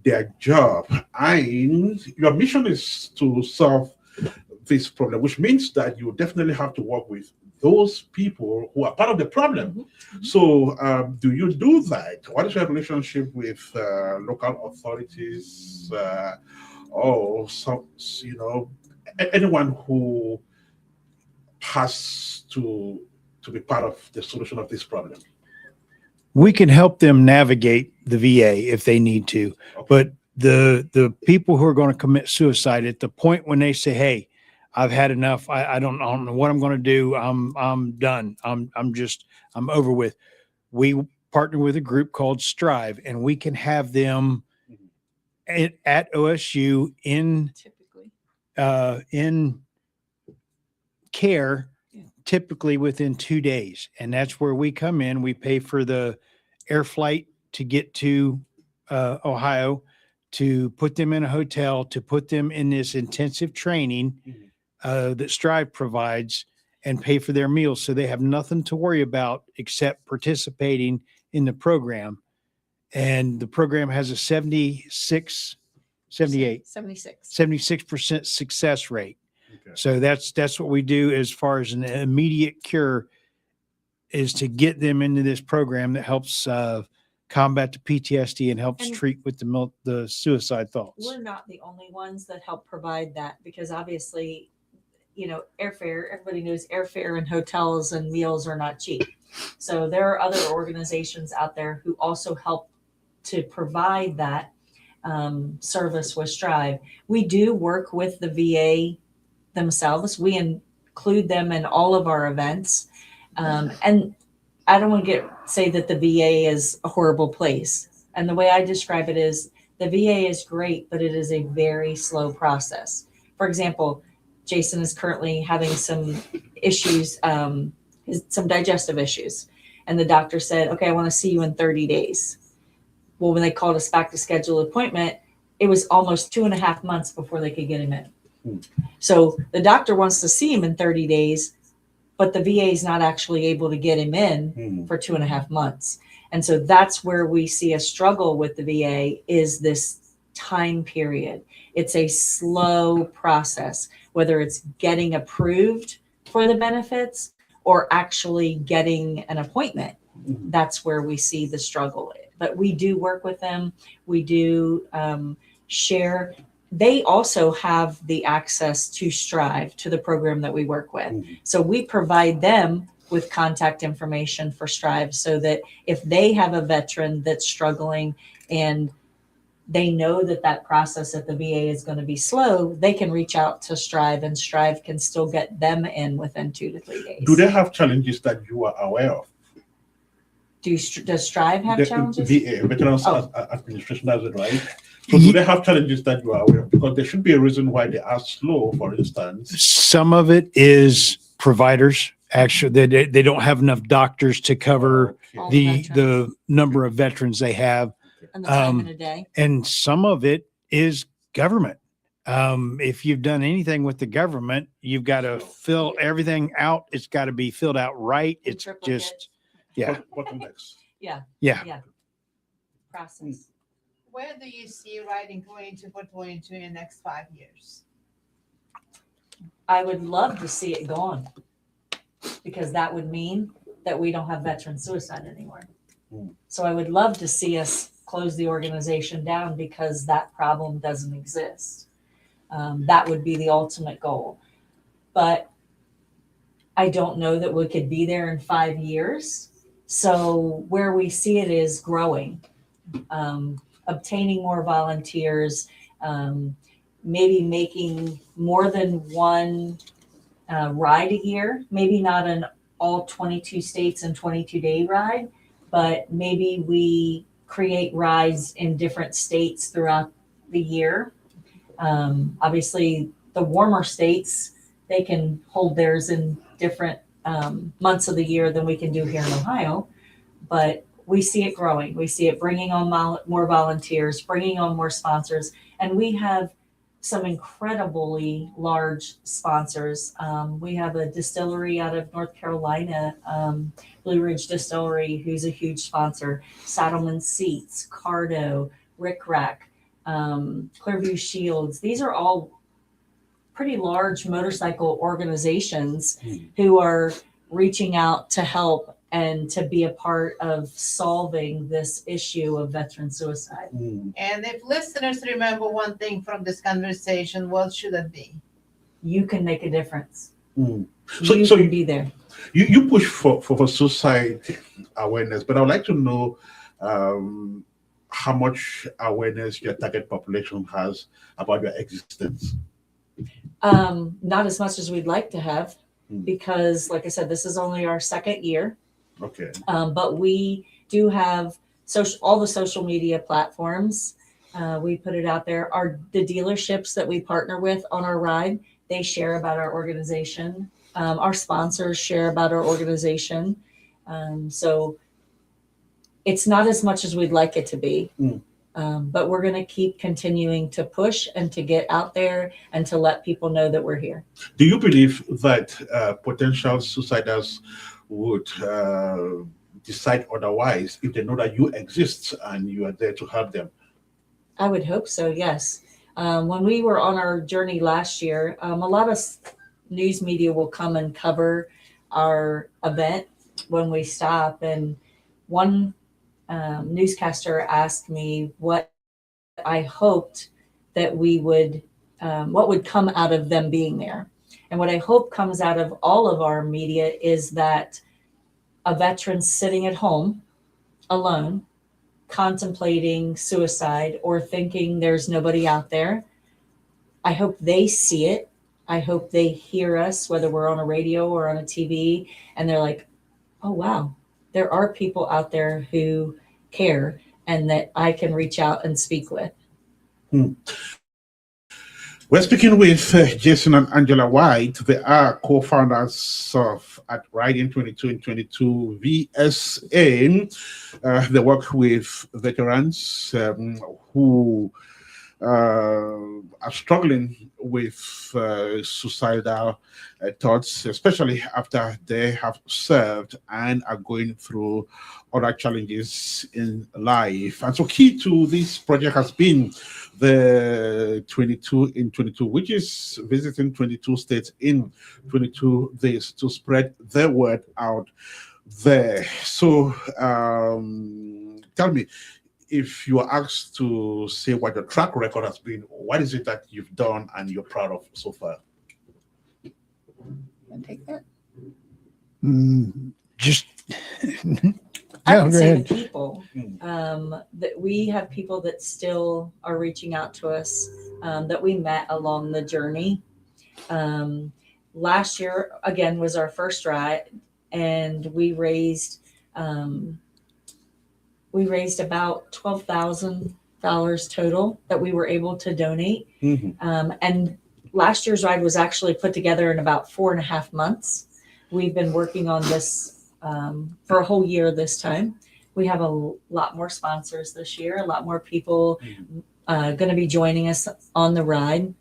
their job. And your mission is to solve this problem, which means that you definitely have to work with those people who are part of the problem. So do you do that? What is your relationship with local authorities or some, anyone who has to be part of the solution of this problem? We can help them navigate the VA if they need to, but the people who are going to commit suicide at the point when they say, hey, I've had enough. I don't know what I'm going to do. I'm done. I'm over with. We partner with a group called Strive, and we can have them at OSU in care, typically within 2 days. And that's where we come in. We pay for the air flight to get to Ohio, to put them in a hotel, to put them in this intensive training that Strive provides, and pay for their meals. So they have nothing to worry about except participating in the program. And the program has a 76% success rate. Okay. So that's what we do as far as an immediate cure, is to get them into this program that helps combat the PTSD and helps treat with the suicide thoughts. We're not the only ones that help provide that, because obviously, airfare, everybody knows airfare and hotels and meals are not cheap. So there are other organizations out there who also help to provide that service with Strive. We do work with the VA themselves. We include them in all of our events. And I don't want to say that the VA is a horrible place. And the way I describe it is, the VA is great, but it is a very slow process. For example, Jason is currently having some issues, some digestive issues. And the doctor said, okay, I want to see you in 30 days. Well, when they called us back to schedule an appointment, it was almost 2.5 months before they could get him in. Hmm. So the doctor wants to see him in 30 days, but the VA is not actually able to get him in for 2.5 months. And so that's where we see a struggle with the VA, is this time period. It's a slow process, whether it's getting approved for the benefits or actually getting an appointment. That's where we see the struggle. But we do work with them. We do share. They also have the access to Strive, to the program that we work with. So we provide them with contact information for Strive, so that if they have a veteran that's struggling and they know that that process at the VA is going to be slow, they can reach out to Strive, and Strive can still get them in within 2 to 3 days. Do they have challenges that you are aware of? Does Strive have challenges? VA, Veterans Administration, does it, right? So do they have challenges that you are aware of? Because there should be a reason why they are slow, for instance. Some of it is providers. Actually, they don't have enough doctors to cover All the number of veterans they have. And the time in a day. And some of it is government. If you've done anything with the government, you've got to fill everything out. It's got to be filled out right. In It's triplicate. just, yeah. Bottlenecks. Yeah. Process. Where do you see writing 22 for 22 in the next 5 years? I would love to see it gone, because that would mean that we don't have veteran suicide anymore. So I would love to see us close the organization down, because that problem doesn't exist. That would be the ultimate goal. But I don't know that we could be there in 5 years. So where we see it is growing, obtaining more volunteers, maybe making more than one ride a year, maybe not an all 22 states and 22-day ride, but maybe we create rides in different states throughout the year. Obviously, the warmer states, they can hold theirs in different months of the year than we can do here in Ohio, but we see it growing. We see it bringing on more volunteers, bringing on more sponsors, and we have some incredibly large sponsors. We have a distillery out of North Carolina, Blue Ridge Distillery, who's a huge sponsor, Saddleman Seats, Cardo, Rick Rack, Clearview Shields. These are all pretty large motorcycle organizations who are reaching out to help and to be a part of solving this issue of veteran suicide. And if listeners remember one thing from this conversation, what should it be? You can make a difference. So You can be there. You push for suicide awareness, but I would like to know how much awareness your target population has about your existence. Not as much as we'd like to have, because like I said, this is only our second year. Okay. But we do have all the social media platforms. We put it out there. The dealerships that we partner with on our ride, they share about our organization. Our sponsors share about our organization. So it's not as much as we'd like it to be. But we're going to keep continuing to push and to get out there and to let people know that we're here. Do you believe that potential suicidals would decide otherwise if they know that you exist and you are there to help them? I would hope so, yes. When we were on our journey last year, a lot of news media will come and cover our event when we stop. And one newscaster asked me what I hoped that we would, what would come out of them being there. And what I hope comes out of all of our media is that a veteran sitting at home alone, contemplating suicide or thinking there's nobody out there, I hope they see it. I hope they hear us, whether we're on a radio or on a TV, and they're like, oh, wow, there are people out there who care and that I can reach out and speak with. We're speaking with Jason and Angela White. They are co-founders of at Riding 22 and 22 VSA. They work with veterans who are struggling with suicidal thoughts, especially after they have served and are going through other challenges in life. And so, key to this project has been the 22 in 22, which is visiting 22 states in 22 days to spread their word out there. So, tell me, if you are asked to say what your track record has been, what is it that you've done and you're proud of so far? Want to take that? Just I yeah, would go say ahead. the people. That we have people that still are reaching out to us that we met along the journey. Last year, again, was our first ride, and we raised about $12,000 total that we were able to donate. And last year's ride was actually put together in about 4.5 months. We've been working on this for a whole year this time. We have a lot more sponsors this year, a lot more people going to be joining us on the ride.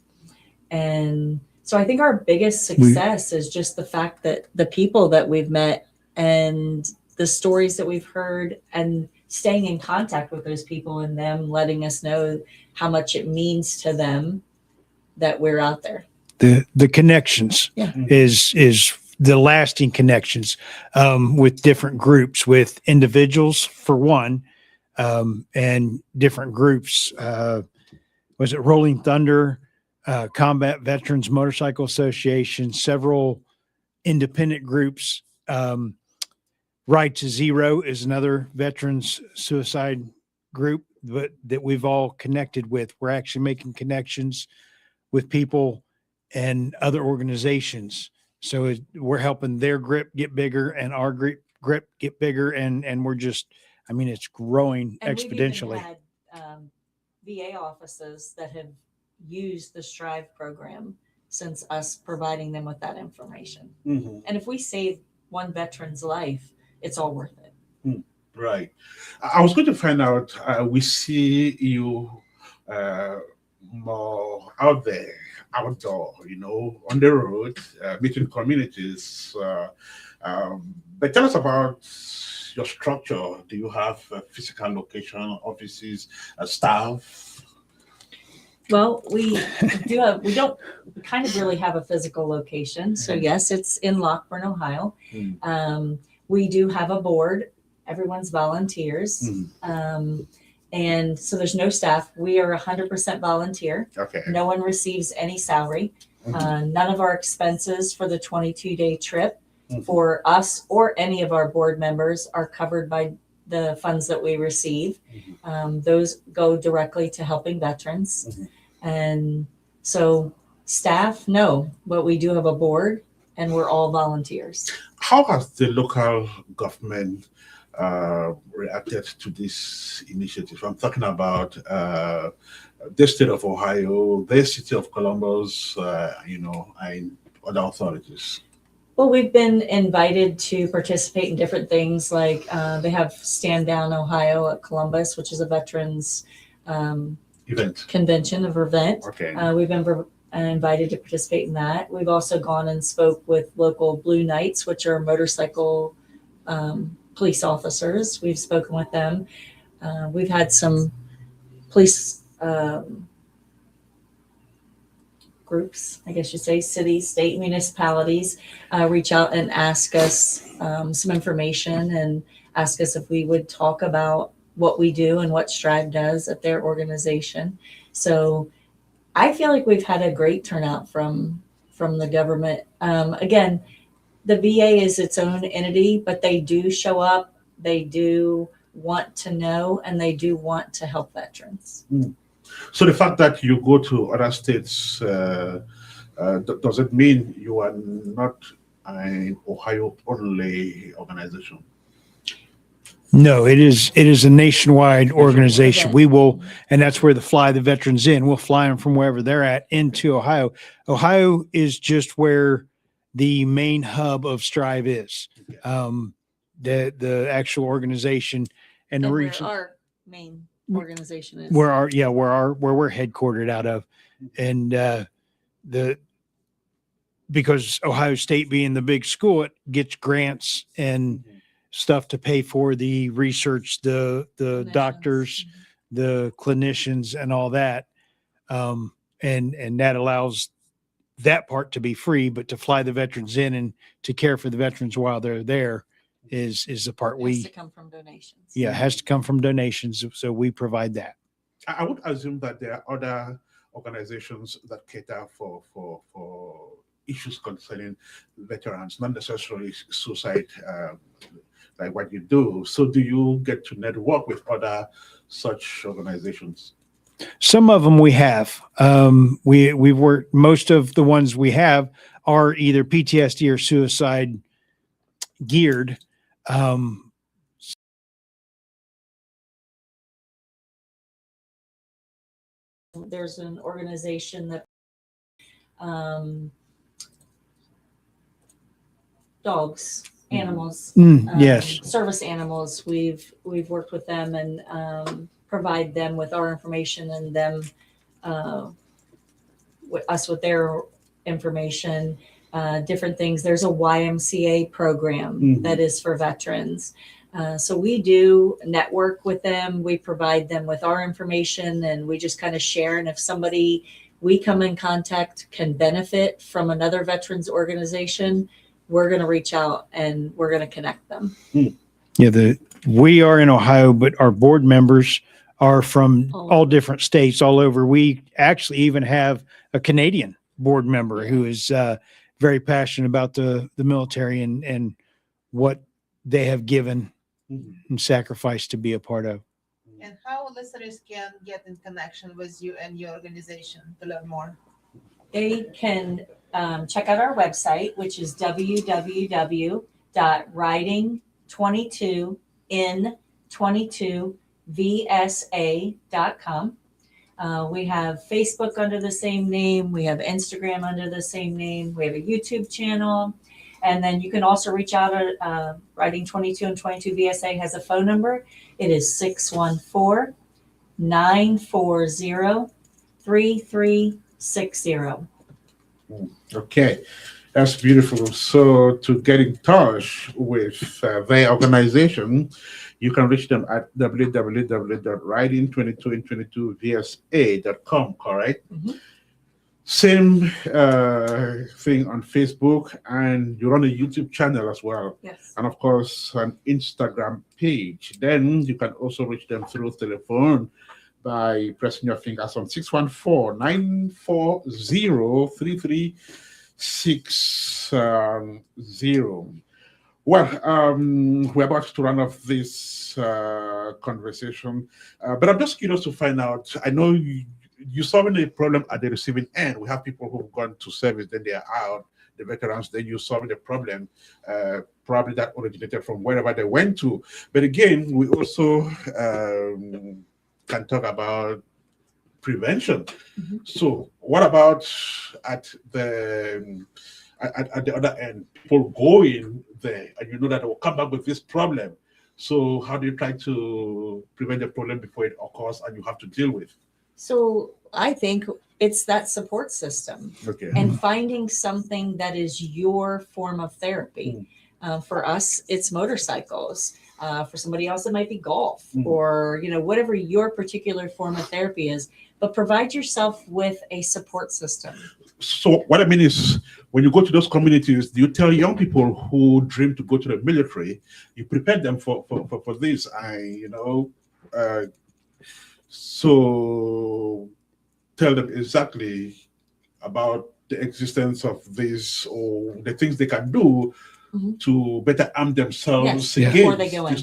And so I think our biggest success is just the fact that the people that we've met and the stories that we've heard and staying in contact with those people and them letting us know how much it means to them that we're out there. The connections is the lasting connections with different groups, with individuals for one, and different groups. Was it Rolling Thunder, Combat Veterans Motorcycle Association, several independent groups. Right to Zero is another veterans suicide group that we've all connected with. We're actually making connections with people and other organizations. So we're helping their grip get bigger and our grip get bigger. And we're just, I mean, it's growing And exponentially. we've even had VA offices that have used the Strive program since us providing them with that information. And if we save one veteran's life, it's all worth it. Right. I was going to find out, we see you more out there, outdoor, on the road, meeting communities. But tell us about your structure. Do you have a physical location, offices, staff? Well, we don't kind of really have a physical location. So yes, it's in Lockburn, Ohio. We do have a board. Everyone's volunteers. And so there's no staff. We are 100% volunteer. Okay. No one receives any salary. None of our expenses for the 22-day trip for us or any of our board members are covered by the funds that we receive. Those go directly to helping veterans. And so staff, no, but we do have a board and we're all volunteers. How has the local government reacted to this initiative? I'm talking about the state of Ohio, the city of Columbus, and other authorities. Well, we've been invited to participate in different things, like they have Stand Down Ohio at Columbus, which is a veterans convention of event. Okay. We've been invited to participate in that. We've also gone and spoke with local Blue Knights, which are motorcycle police officers. We've spoken with them. We've had some police groups, I guess you'd say, cities, state, municipalities, reach out and ask us some information and ask us if we would talk about what we do and what Strive does at their organization. So I feel like we've had a great turnout from the government. Again, the VA is its own entity, but they do show up, they do want to know, and they do want to help veterans. So the fact that you go to other states, does it mean you are not an Ohio-only organization? No, it is a nationwide organization. We will, and that's where the Fly the Veterans In. We'll fly them from wherever they're at into Ohio. Ohio is just where the main hub of Strive is. The actual organization and the And region. where our main organization is. where we're headquartered out of, and because Ohio State being the big school, it gets grants and stuff to pay for the research, the Clinicians. doctors, the clinicians, and all that, and that allows that part to be free, but to fly the veterans in and to care for the veterans while they're there is the part It has to come from donations. it has to come from donations. So we provide that. I would assume that there are other organizations that cater for issues concerning veterans, not necessarily suicide, like what you do. So do you get to network with other such organizations? Some of them we have. We've worked. Most of the ones we have are either PTSD or suicide geared. There's an organization that dogs, animals, Yes. service animals. We've worked with them and provide them with our information and them us with their information. Different things. There's a YMCA program that is for veterans. So we do network with them. We provide them with our information and we just kind of share. And if somebody we come in contact can benefit from another veterans organization, we're going to reach out and we're going to connect them. Yeah, we are in Ohio, but our board members are from all different states all over. We actually even have a Canadian board member who is very passionate about the military and what they have given and sacrificed to be a part of. And how listeners can get in connection with you and your organization to learn more? They can check out our website, which is www.writing22in22vsa.com. We have Facebook under the same name. We have Instagram under the same name. We have a YouTube channel. And then you can also reach out at Writing 22 and 22 VSA has a phone number. It is 614-940-3360. Okay, that's beautiful. So to get in touch with their organization, you can reach them at www.writing22in22vsa.com, correct? Same thing on Facebook, and you run a YouTube channel as well. Yes. And of course, an Instagram page. Then you can also reach them through telephone by pressing your fingers on 614-940-3360. Well, we're about to run off this conversation, but I'm just curious to find out. I know you're solving a problem at the receiving end. We have people who've gone to service, then they are out, the veterans, then you're solving the problem, probably that originated from wherever they went to. But again, we also can talk about prevention. So what about at the other end, people going there and you know that they will come back with this problem. So how do you try to prevent the problem before it occurs and you have to deal with? So I think it's that support system and finding something that is your form of therapy. For us, it's motorcycles. For somebody else, it might be golf or, whatever your particular form of therapy is, but provide yourself with a support system. So what I mean is, when you go to those communities, do you tell young people who dream to go to the military, you prepare them for this? So tell them exactly about the existence of this or the things they can do to better arm themselves against before they go in.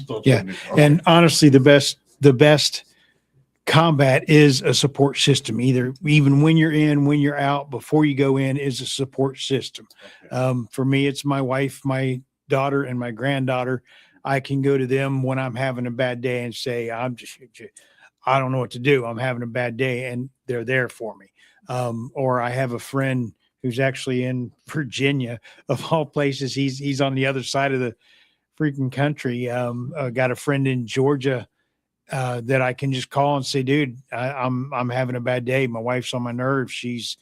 And honestly, the best combat is a support system. Even when you're in, when you're out, before you go in, is a support system. For me, it's my wife, my daughter, and my granddaughter. I can go to them when I'm having a bad day and say, I don't know what to do. I'm having a bad day, and they're there for me. Or I have a friend who's actually in Virginia, of all places. He's on the other side of the freaking country. Got a friend in Georgia that I can just call and say, dude, I'm having a bad day. My wife's on my nerves. She's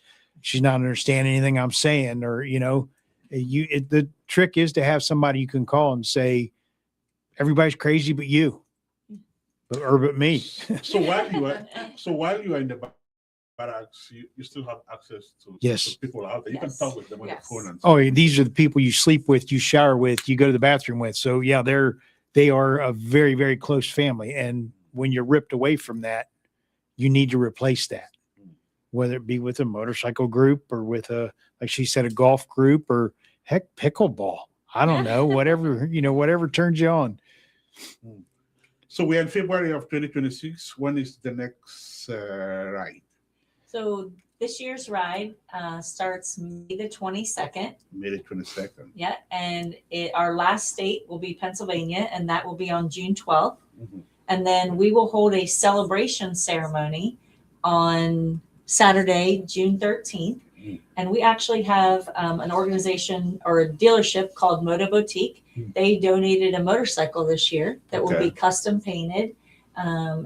not understanding anything I'm saying, or, the trick is to have somebody you can call and say, everybody's crazy, but you, but me. So while you are in the barracks, you still have access to Yes. people out there. You Yes. can talk with them on Yes. the phone and Oh, these are the people you sleep with, you shower with, you go to the bathroom with. So yeah, they are a very, very close family. And when you're ripped away from that, you need to replace that, whether it be with a motorcycle group or with like she said, a golf group, or heck, pickleball. I don't know, whatever turns you on. So we're in February of 2026. When is the next ride? So this year's ride starts May the 22nd. May the 22nd. Yeah, and our last state will be Pennsylvania, and that will be on June 12th. Mm-hmm. And then we will hold a celebration ceremony on Saturday, June 13th. And we actually have an organization or a dealership called Moto Boutique. They donated a motorcycle this year that will be custom painted.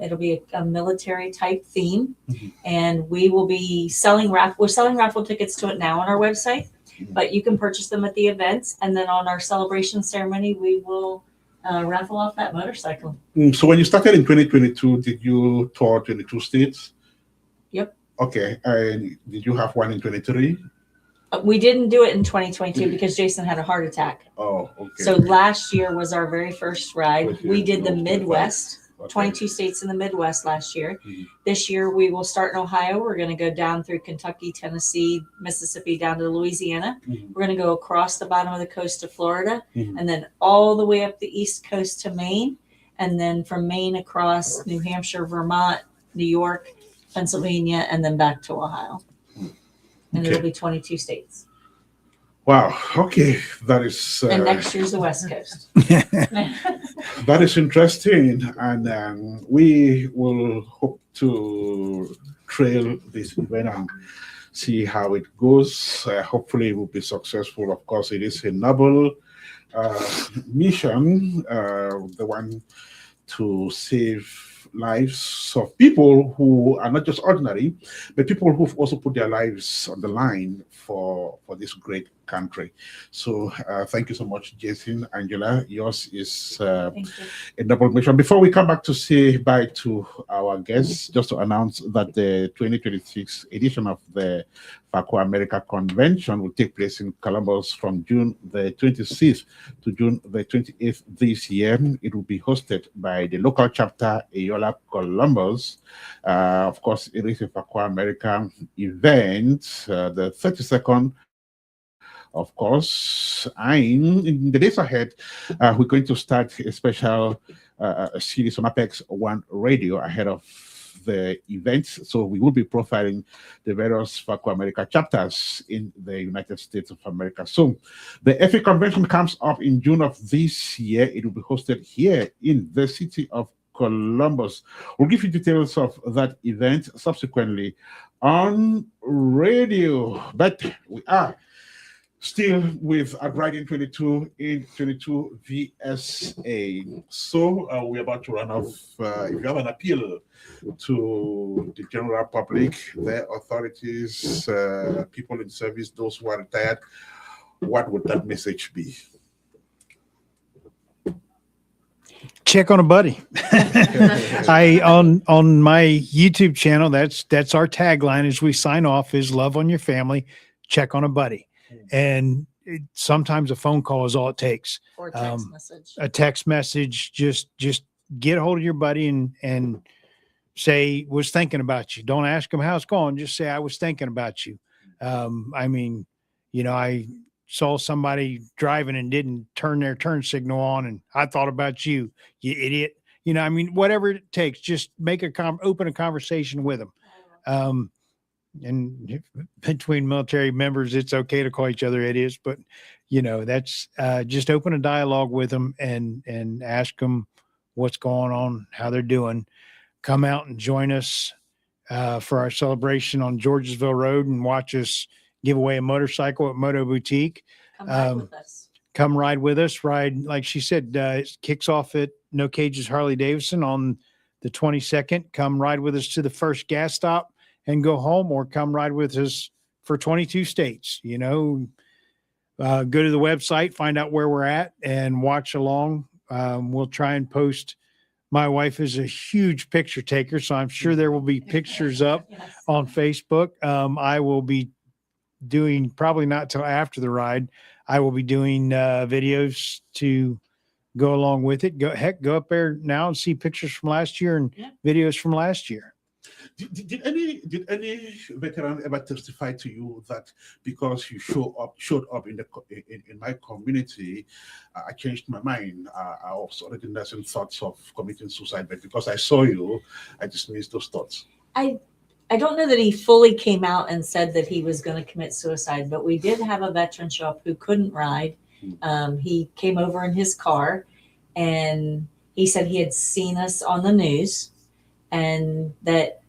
It'll be a military type theme, and we will be selling we're selling raffle tickets to it now on our website, but you can purchase them at the events. And then on our celebration ceremony, we will raffle off that motorcycle. So when you started in 2022, did you tour 22 states? Yep. Okay. And did you have one in 23? We didn't do it in 2022 because Jason had a heart attack. Oh, okay. So last year was our very first ride. We did the Midwest. Okay. 22 states in the Midwest last year. Mm-hmm. This year we will start in Ohio. We're going to go down through Kentucky, Tennessee, Mississippi, down to Louisiana. Mm-hmm. We're going to go across the bottom of the coast to Florida, Mm-hmm. and then all the way up the East Coast to Maine, and then from Maine across New Hampshire, Vermont, New York, Pennsylvania, and then back to Ohio. And it'll be 22 states. Wow. Okay. That is. And next year's the West Coast. That is interesting, and we will hope to trail this event and see how it goes. Hopefully, it will be successful. Of course, it is a noble mission, the one to save lives of people who are not just ordinary, but people who've also put their lives on the line for this great country. So thank you so much, Jason, Angela. Yours is a double mission. Before we come back to say bye to our guests, just to announce that the 2026 edition of the FACO America Convention will take place in Columbus from June the 26th to June the 28th this year. It will be hosted by the local chapter, Ayola Columbus. Of course, it is a FACO America event, the 32nd. Of course, in the days ahead, we're going to start a special series on Apex One Radio ahead of the events. So we will be profiling the various FACO America chapters in the United States of America. So the FA convention comes up in June of this year. It will be hosted here in the city of Columbus. We'll give you details of that event subsequently on radio. But we are still with Uprising 22 in 22 VSA. So we're about to run off. If you have an appeal to the general public, the authorities, people in service, those who are retired, what would that message be? Check on a buddy. On my YouTube channel, that's our tagline as we sign off is love on your family, check on a buddy. And sometimes a phone call is all it takes. Or a text message. A text message, just get a hold of your buddy and say, was thinking about you. Don't ask them how it's going. Just say, I was thinking about you. I saw somebody driving and didn't turn their turn signal on, and I thought about you, you idiot. Whatever it takes, just make open a conversation with them. And between military members, it's okay to call each other idiots, but that's just open a dialogue with them and ask them what's going on, how they're doing. Come out and join us for our celebration on Georgesville Road and watch us give away a motorcycle at Moto Boutique. Come ride with us. Come ride with us. Ride, like she said, it kicks off at No Cages Harley Davidson on the 22nd, come ride with us to the first gas stop and go home, or come ride with us for 22 states. You know, go to the website, find out where we're at, and watch along. We'll try and post. My wife is a huge picture taker, so I'm sure there will be pictures up Yes. on Facebook. I will be doing, probably not till after the ride, I will be doing videos to go along with it. Go up there now and see pictures from last year and Yeah. videos from last year. Did any veteran ever testify to you that because you showed up in my community, I changed my mind? I was already nursing thoughts of committing suicide, but because I saw you, I dismissed those thoughts. I don't know that he fully came out and said that he was going to commit suicide, but we did have a veteran show up who couldn't ride. He came over in his car, and he said he had seen us on the news, and that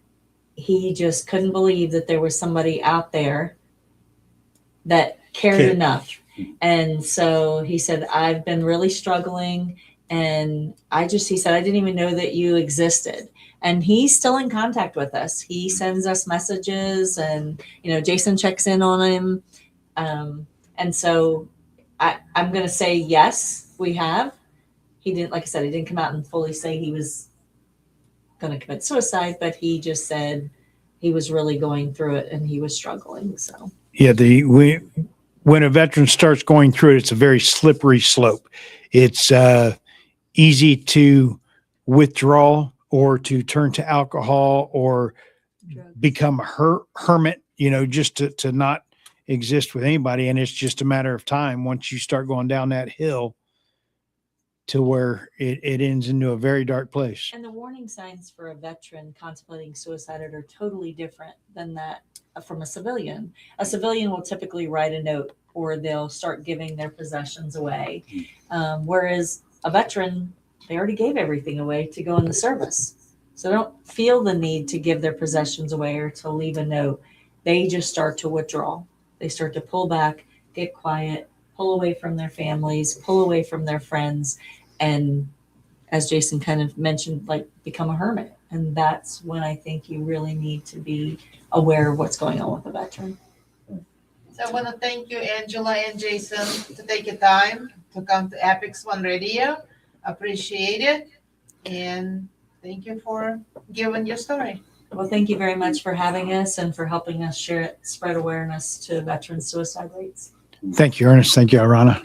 he just couldn't believe that there was somebody out there that cared Okay. enough. And so he said, I've been really struggling. And he said, I didn't even know that you existed. And he's still in contact with us. He sends us messages, and, you know, Jason checks in on him. And so I'm going to say, yes, we have. He didn't, like I said, he didn't come out and fully say he was going to commit suicide, but he just said he was really going through it and he was struggling. So Yeah, when a veteran starts going through it, it's a very slippery slope. It's easy to withdraw or to turn to alcohol or become a hermit, you know, just to not exist with anybody. And it's just a matter of time once you start going down that hill to where it ends into a very dark place. And the warning signs for a veteran contemplating suicide are totally different than that from a civilian. A civilian will typically write a note, or they'll start giving their possessions away. Whereas a veteran, they already gave everything away to go in the service. So they don't feel the need to give their possessions away or to leave a note. They just start to withdraw. They start to pull back, get quiet, pull away from their families, pull away from their friends, and as Jason kind of mentioned, like become a hermit. And that's when I think you really need to be aware of what's going on with a veteran. So I want to thank you, Angela and Jason, to take your time to come to Apex One Radio. Appreciate it. And thank you for giving your story. Well, thank you very much for having us and for helping us spread awareness to veteran suicide rates. Thank you, Ernest. Thank you, Irina.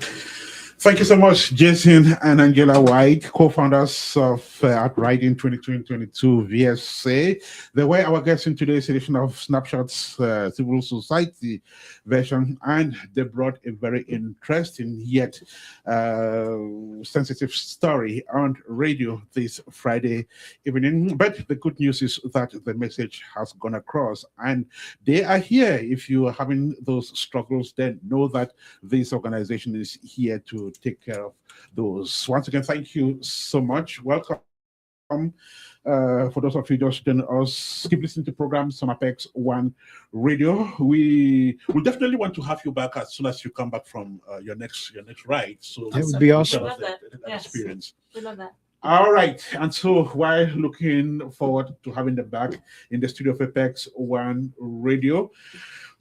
Thank you so much, Jason and Angela White, co-founders of Outriding 2022 VSA. They were our guests in today's edition of Snapshot's Civil Society version, and they brought a very interesting yet sensitive story on radio this Friday evening. But the good news is that the message has gone across, and they are here. If you are having those struggles, then know that this organization is here to take care of those. Once again, thank you so much. Welcome. For those of you just joining us, keep listening to programs on Apex One Radio. We will definitely want to have you back as soon as you come back from your next ride. So That would be awesome. tell us Love that Yes. experience. We love that. All right, and so while looking forward to having them back in the studio of Apex One Radio,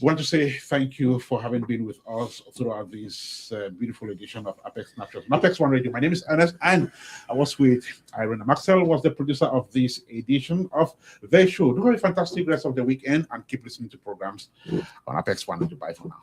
we want to say thank you for having been with us throughout this beautiful edition of Apex Snapshot. Apex One Radio. My name is Ernest, and I was with Irina. Marcel was the producer of this edition of the show. Do have a fantastic rest of the weekend, and keep listening to programs on Apex One Radio. Bye for now.